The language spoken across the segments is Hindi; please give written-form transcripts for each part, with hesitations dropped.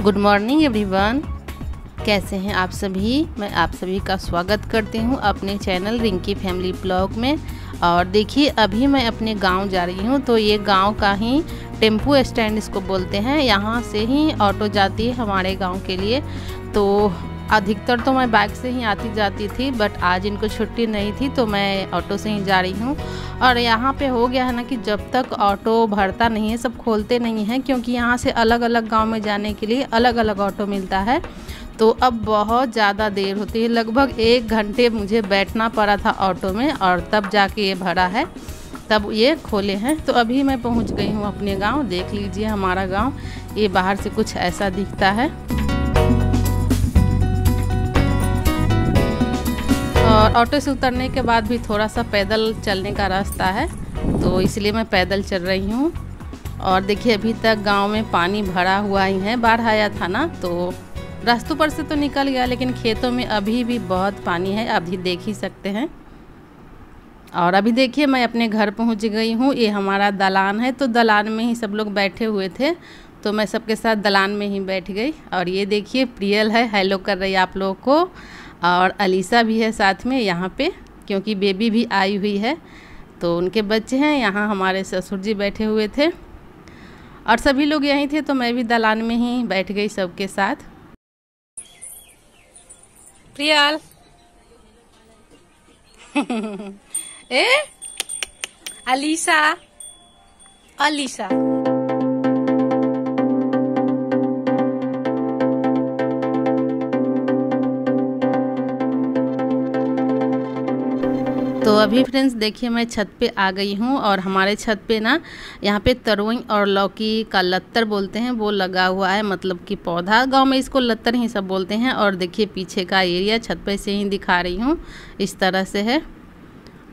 गुड मॉर्निंग एवरीवन, कैसे हैं आप सभी। मैं आप सभी का स्वागत करती हूं अपने चैनल रिंकी फैमिली ब्लॉग में। और देखिए अभी मैं अपने गांव जा रही हूं, तो ये गांव का ही टेम्पू स्टैंड इसको बोलते हैं। यहां से ही ऑटो जाती है हमारे गांव के लिए। तो अधिकतर तो मैं बाइक से ही आती जाती थी, बट आज इनको छुट्टी नहीं थी तो मैं ऑटो से ही जा रही हूँ। और यहाँ पे हो गया है ना कि जब तक ऑटो भरता नहीं है, सब खोलते नहीं हैं, क्योंकि यहाँ से अलग अलग गांव में जाने के लिए अलग अलग ऑटो मिलता है। तो अब बहुत ज़्यादा देर होती है, लगभग 1 घंटे मुझे बैठना पड़ा था ऑटो में, और तब जाके ये भरा है, तब ये खोले हैं। तो अभी मैं पहुँच गई हूँ अपने गाँव। देख लीजिए हमारा गाँव, ये बाहर से कुछ ऐसा दिखता है। और ऑटो से उतरने के बाद भी थोड़ा सा पैदल चलने का रास्ता है, तो इसलिए मैं पैदल चल रही हूँ। और देखिए अभी तक गांव में पानी भरा हुआ ही है। बाढ़ आया था ना, तो रास्तों पर से तो निकल गया, लेकिन खेतों में अभी भी बहुत पानी है, अभी देख ही सकते हैं। और अभी देखिए मैं अपने घर पहुँच गई हूँ। ये हमारा दलान है, तो दलान में ही सब लोग बैठे हुए थे, तो मैं सबके साथ दलान में ही बैठ गई। और ये देखिए प्रियल है, हेलो कर रही है आप लोगों को। और अलीसा भी है साथ में यहाँ पे, क्योंकि बेबी भी आई हुई है, तो उनके बच्चे हैं। यहाँ हमारे ससुर जी बैठे हुए थे और सभी लोग यहीं थे, तो मैं भी दलान में ही बैठ गई सबके साथ। प्रियल ए अलीसा अलीसा तो अभी फ्रेंड्स देखिए मैं छत पे आ गई हूँ, और हमारे छत पे ना यहाँ पे तरोई और लौकी का लत्तर बोलते हैं, वो लगा हुआ है, मतलब कि पौधा। गांव में इसको लत्तर ही सब बोलते हैं। और देखिए पीछे का एरिया छत पे से ही दिखा रही हूँ, इस तरह से है।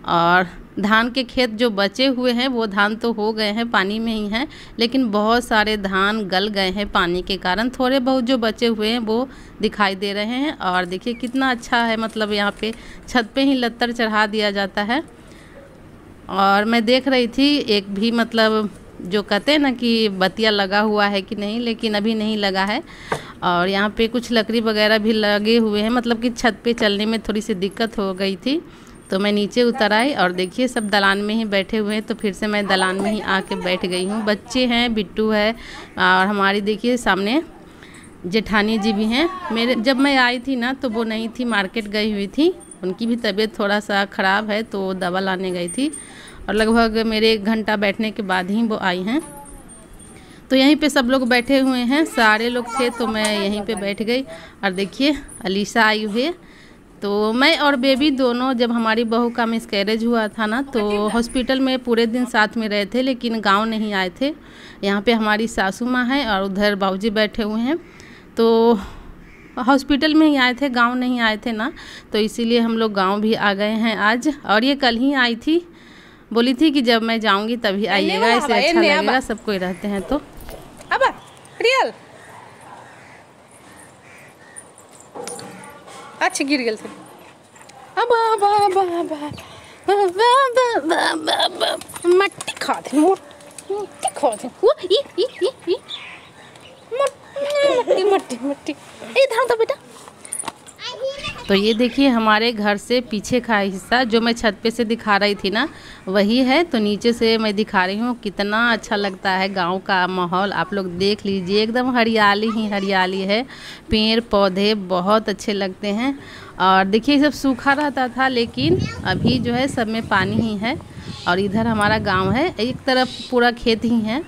और धान के खेत जो बचे हुए हैं वो धान तो हो गए हैं, पानी में ही हैं, लेकिन बहुत सारे धान गल गए हैं पानी के कारण। थोड़े बहुत जो बचे हुए हैं वो दिखाई दे रहे हैं। और देखिए कितना अच्छा है, मतलब यहाँ पे छत पे ही लत्तर चढ़ा दिया जाता है। और मैं देख रही थी एक भी, मतलब जो कहते हैं ना कि बतिया लगा हुआ है कि नहीं, लेकिन अभी नहीं लगा है। और यहाँ पे कुछ लकड़ी वगैरह भी लगे हुए हैं, मतलब कि छत पे चलने में थोड़ी सी दिक्कत हो गई थी, तो मैं नीचे उतर आई। और देखिए सब दलान में ही बैठे हुए हैं, तो फिर से मैं दलान में ही आके बैठ गई हूँ। बच्चे हैं, बिट्टू है, और हमारी देखिए सामने जेठानी जी भी हैं। मेरे जब मैं आई थी ना तो वो नहीं थी, मार्केट गई हुई थी। उनकी भी तबीयत थोड़ा सा ख़राब है, तो दवा लाने गई थी, और लगभग मेरे 1 घंटा बैठने के बाद ही वो आई हैं। तो यहीं पे सब लोग बैठे हुए हैं, सारे लोग थे, तो मैं यहीं पे बैठ गई। और देखिए अलीसा आई हुई है। तो मैं और बेबी दोनों, जब हमारी बहू का मिसकैरेज हुआ था ना, तो हॉस्पिटल में पूरे दिन साथ में रहे थे, लेकिन गांव नहीं आए थे। यहाँ पे हमारी सासू माँ है और उधर बाबूजी बैठे हुए हैं, तो हॉस्पिटल में ही आए थे, गांव नहीं आए थे ना, तो इसीलिए हम लोग गांव भी आ गए हैं आज। और ये कल ही आई थी, बोली थी कि जब मैं जाऊँगी तभी आइएगा, इससे अच्छा लगेगा, सब कोई रहते हैं तो। अब प्रियल अच्छा गिर गए थे। मट्टी खाते मट्टी खाते मट्टी मट्टी मट्टी इधर तो बेटा। तो ये देखिए हमारे घर से पीछे का हिस्सा जो मैं छत पे से दिखा रही थी ना, वही है। तो नीचे से मैं दिखा रही हूँ, कितना अच्छा लगता है गांव का माहौल। आप लोग देख लीजिए, एकदम हरियाली ही हरियाली है, पेड़ पौधे बहुत अच्छे लगते हैं। और देखिए सब सूखा रहता था, लेकिन अभी जो है सब में पानी ही है। और इधर हमारा गाँव है, एक तरफ पूरा खेत ही है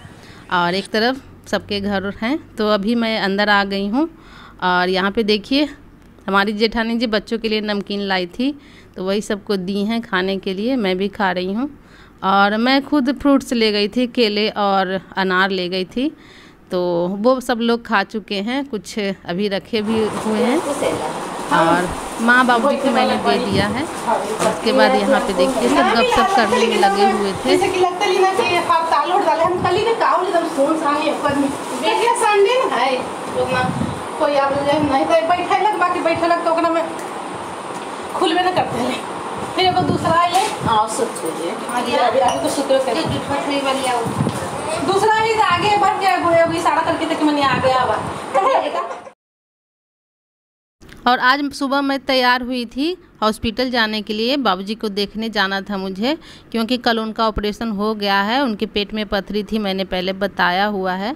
और एक तरफ सबके घर हैं। तो अभी मैं अंदर आ गई हूँ, और यहाँ पे देखिए हमारी जेठानी जी बच्चों के लिए नमकीन लाई थी, तो वही सबको दी हैं खाने के लिए, मैं भी खा रही हूँ। और मैं खुद फ्रूट्स ले गई थी, केले और अनार ले गई थी, तो वो सब लोग खा चुके हैं, कुछ अभी रखे भी हुए हैं। और माँ बाबू जी को मैंने दे दिया है। और उसके बाद यहाँ पे देखिए सब गपशप करने में लगे हुए थे। कोई आप नहीं तो बैठे बाकी बैठे तो में खुलबे न करते हैं। फिर एगो दूसरा है आओ सोचिए अभी तो सूत्र कर दूसरा ही आगे बढ़ गया गोया इशारा करके तक मैंने आ गया अब और आज सुबह मैं तैयार हुई थी हॉस्पिटल जाने के लिए। बाबूजी को देखने जाना था मुझे, क्योंकि कल उनका ऑपरेशन हो गया है। उनके पेट में पथरी थी, मैंने पहले बताया हुआ है।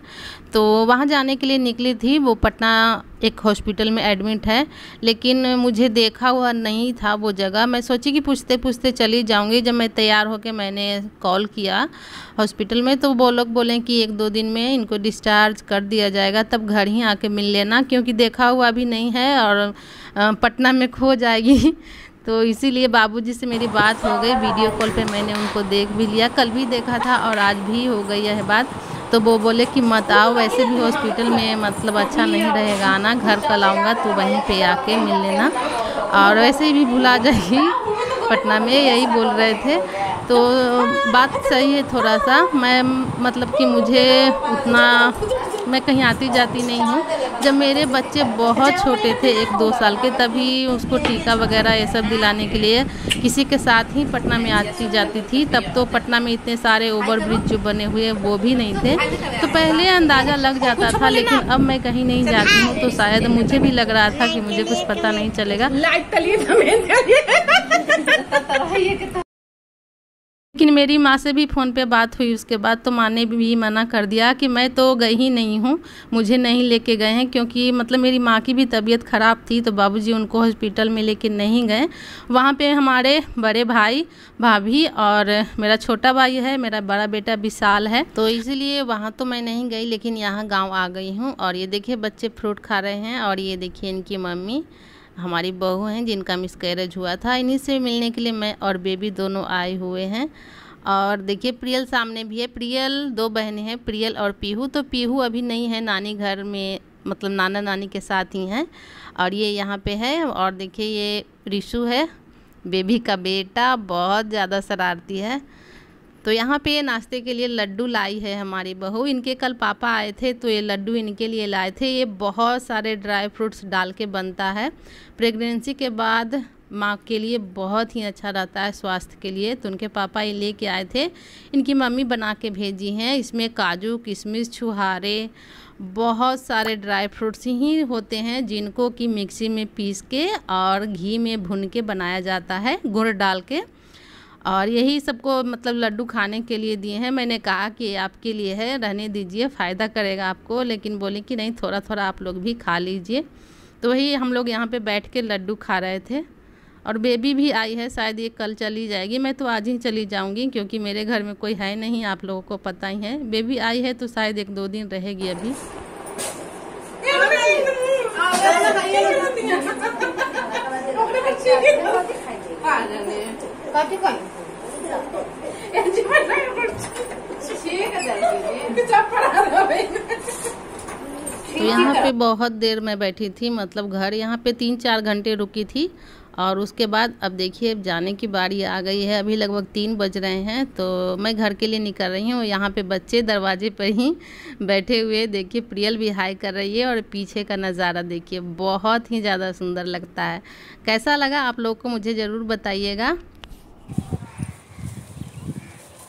तो वहाँ जाने के लिए निकली थी। वो पटना एक हॉस्पिटल में एडमिट है, लेकिन मुझे देखा हुआ नहीं था वो जगह। मैं सोची कि पूछते पूछते चली जाऊँगी। जब मैं तैयार होकर मैंने कॉल किया हॉस्पिटल में, तो वो लोग बोले कि 1-2 दिन में इनको डिस्चार्ज कर दिया जाएगा, तब घर ही आके मिल लेना, क्योंकि देखा हुआ भी नहीं है और पटना में खो जाएगी। तो इसीलिए बाबूजी से मेरी बात हो गई। वीडियो कॉल पे मैंने उनको देख भी लिया, कल भी देखा था और आज भी हो गई है बात। तो वो बोले कि मत आओ, वैसे भी हॉस्पिटल में मतलब अच्छा नहीं रहेगा आना, घर कल आऊँगा तो वहीं पे आके मिल लेना, और वैसे भी भुला जाएगी पटना में, यही बोल रहे थे। तो बात सही है थोड़ा सा। मैं मतलब कि मुझे उतना, मैं कहीं आती जाती नहीं हूँ। जब मेरे बच्चे बहुत छोटे थे 1-2 साल के, तभी उसको टीका वगैरह ये सब दिलाने के लिए किसी के साथ ही पटना में आती जाती थी। तब तो पटना में इतने सारे ओवरब्रिज जो बने हुए वो भी नहीं थे, तो पहले अंदाज़ा लग जाता था। लेकिन अब मैं कहीं नहीं जाती हूँ, तो शायद मुझे भी लग रहा था कि मुझे कुछ पता नहीं चलेगा। लेकिन मेरी माँ से भी फ़ोन पे बात हुई उसके बाद, तो माँ ने भी मना कर दिया कि मैं तो गई ही नहीं हूँ, मुझे नहीं लेके गए हैं, क्योंकि मतलब मेरी माँ की भी तबीयत ख़राब थी, तो बाबूजी उनको हॉस्पिटल में लेके नहीं गए। वहाँ पे हमारे बड़े भाई भाभी और मेरा छोटा भाई है, मेरा बड़ा बेटा विशाल है, तो इसीलिए वहाँ तो मैं नहीं गई। लेकिन यहाँ गाँव आ गई हूँ। और ये देखिए बच्चे फ्रूट खा रहे हैं, और ये देखिए इनकी मम्मी हमारी बहू हैं जिनका मिसकैरेज हुआ था। इन्हीं से मिलने के लिए मैं और बेबी दोनों आए हुए हैं। और देखिए प्रियल सामने भी है। प्रियल 2 बहनें हैं, प्रियल और पीहू। तो पीहू अभी नहीं है, नानी घर में मतलब नाना नानी के साथ ही हैं, और ये यहाँ पे है। और देखिए ये रिशु है, बेबी का बेटा, बहुत ज़्यादा शरारती है। तो यहाँ पे ये नाश्ते के लिए लड्डू लाई है हमारी बहू। इनके कल पापा आए थे, तो ये लड्डू इनके लिए लाए थे। ये बहुत सारे ड्राई फ्रूट्स डाल के बनता है। प्रेगनेंसी के बाद माँ के लिए बहुत ही अच्छा रहता है स्वास्थ्य के लिए, तो उनके पापा ये लेके आए थे। इनकी मम्मी बना के भेजी हैं। इसमें काजू, किशमिश, छुहारे, बहुत सारे ड्राई फ्रूट्स ही होते हैं, जिनको कि मिक्सी में पीस के और घी में भून के बनाया जाता है, गुड़ डाल के। और यही सबको मतलब लड्डू खाने के लिए दिए हैं। मैंने कहा कि आपके लिए है, रहने दीजिए, फ़ायदा करेगा आपको। लेकिन बोले कि नहीं, थोड़ा थोड़ा आप लोग भी खा लीजिए। तो वही हम लोग यहाँ पे बैठ के लड्डू खा रहे थे। और बेबी भी आई है, शायद ये कल चली जाएगी। मैं तो आज ही चली जाऊँगी, क्योंकि मेरे घर में कोई है नहीं, आप लोगों को पता ही है। बेबी आई है तो शायद 1-2 दिन रहेगी अभी। तो यहाँ पे बहुत देर मैं बैठी थी, मतलब घर यहाँ पे 3-4 घंटे रुकी थी। और उसके बाद अब देखिए जाने की बारी आ गई है। अभी लगभग 3 बज रहे हैं, तो मैं घर के लिए निकल रही हूँ। यहाँ पे बच्चे दरवाजे पर ही बैठे हुए, देखिए प्रियल भी हाई कर रही है। और पीछे का नज़ारा देखिए, बहुत ही ज़्यादा सुंदर लगता है। कैसा लगा आप लोग को मुझे ज़रूर बताइएगा।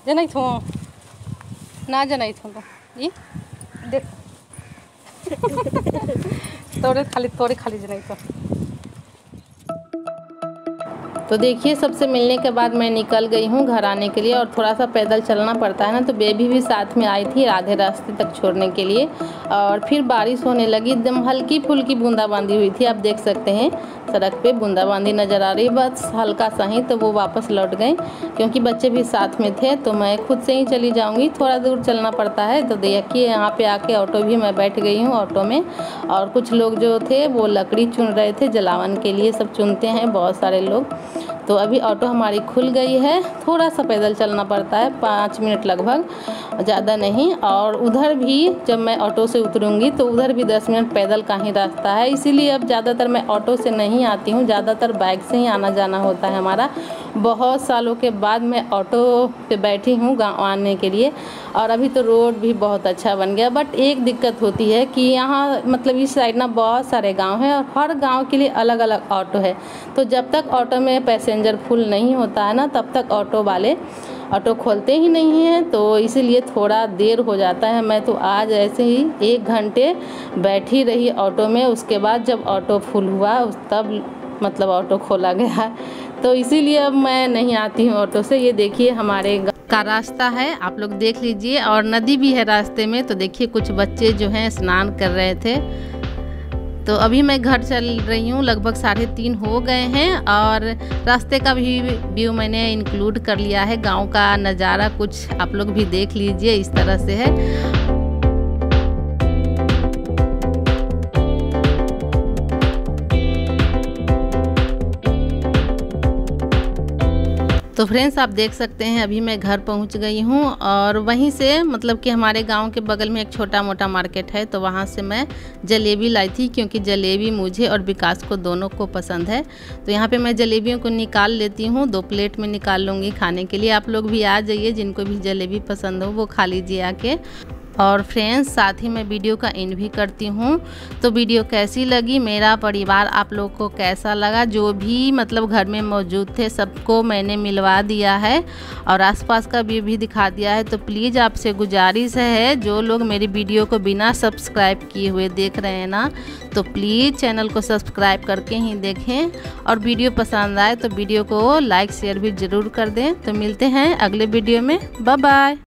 जनाई थो ना जनाई थो तो ये देख तोरे खाली जनाई तो देखिए सबसे मिलने के बाद मैं निकल गई हूँ घर आने के लिए। और थोड़ा सा पैदल चलना पड़ता है ना, तो बेबी भी साथ में आई थी आधे रास्ते तक छोड़ने के लिए। और फिर बारिश होने लगी, एकदम हल्की फुल्की बूंदाबांदी हुई थी। आप देख सकते हैं सड़क पे बूंदाबांदी नज़र आ रही, बस हल्का सा ही। तो वो वापस लौट गए, क्योंकि बच्चे भी साथ में थे। तो मैं खुद से ही चली जाऊँगी, थोड़ा दूर चलना पड़ता है। तो देखिए यहाँ पे आके ऑटो भी मैं बैठ गई हूँ ऑटो में। और कुछ लोग जो थे वो लकड़ी चुन रहे थे, जलावन के लिए सब चुनते हैं बहुत सारे लोग। तो अभी ऑटो हमारी खुल गई है, थोड़ा सा पैदल चलना पड़ता है, 5 मिनट लगभग, ज़्यादा नहीं। और उधर भी जब मैं ऑटो से उतरूँगी तो उधर भी 10 मिनट पैदल का ही रास्ता है। इसीलिए अब ज़्यादातर मैं ऑटो से नहीं आती हूँ, ज़्यादातर बाइक से ही आना जाना होता है हमारा। बहुत सालों के बाद मैं ऑटो पे बैठी हूँ गाँव आने के लिए। और अभी तो रोड भी बहुत अच्छा बन गया। बट एक दिक्कत होती है कि यहाँ मतलब इस साइड ना बहुत सारे गांव हैं, और हर गांव के लिए अलग अलग ऑटो है। तो जब तक ऑटो में पैसेंजर फुल नहीं होता है ना, तब तक ऑटो वाले ऑटो खोलते ही नहीं हैं, तो इसीलिए थोड़ा देर हो जाता है। मैं तो आज ऐसे ही 1 घंटे बैठी रही ऑटो में, उसके बाद जब ऑटो फुल हुआ तब मतलब ऑटो खोला गया, तो इसीलिए अब मैं नहीं आती हूँ ऑटो से। ये देखिए हमारे का रास्ता है, आप लोग देख लीजिए, और नदी भी है रास्ते में। तो देखिए कुछ बच्चे जो हैं स्नान कर रहे थे। तो अभी मैं घर चल रही हूँ, लगभग 3:30 हो गए हैं, और रास्ते का भी व्यू मैंने इंक्लूड कर लिया है। गांव का नज़ारा कुछ आप लोग भी देख लीजिए, इस तरह से है। तो फ्रेंड्स आप देख सकते हैं अभी मैं घर पहुंच गई हूं, और वहीं से मतलब कि हमारे गांव के बगल में एक छोटा मोटा मार्केट है, तो वहां से मैं जलेबी लाई थी, क्योंकि जलेबी मुझे और विकास को दोनों को पसंद है। तो यहां पे मैं जलेबियों को निकाल लेती हूं, 2 प्लेट में निकाल लूँगी खाने के लिए। आप लोग भी आ जाइए, जिनको भी जलेबी पसंद हो वो खा लीजिए आके। और फ्रेंड्स साथ ही मैं वीडियो का एंड भी करती हूँ। तो वीडियो कैसी लगी, मेरा परिवार आप लोग को कैसा लगा, जो भी मतलब घर में मौजूद थे सबको मैंने मिलवा दिया है और आसपास का व्यू भी दिखा दिया है। तो प्लीज़ आपसे गुजारिश है, जो लोग मेरी वीडियो को बिना सब्सक्राइब किए हुए देख रहे हैं ना, तो प्लीज़ चैनल को सब्सक्राइब करके ही देखें, और वीडियो पसंद आए तो वीडियो को लाइक शेयर भी ज़रूर कर दें। तो मिलते हैं अगले वीडियो में, बाय बाय।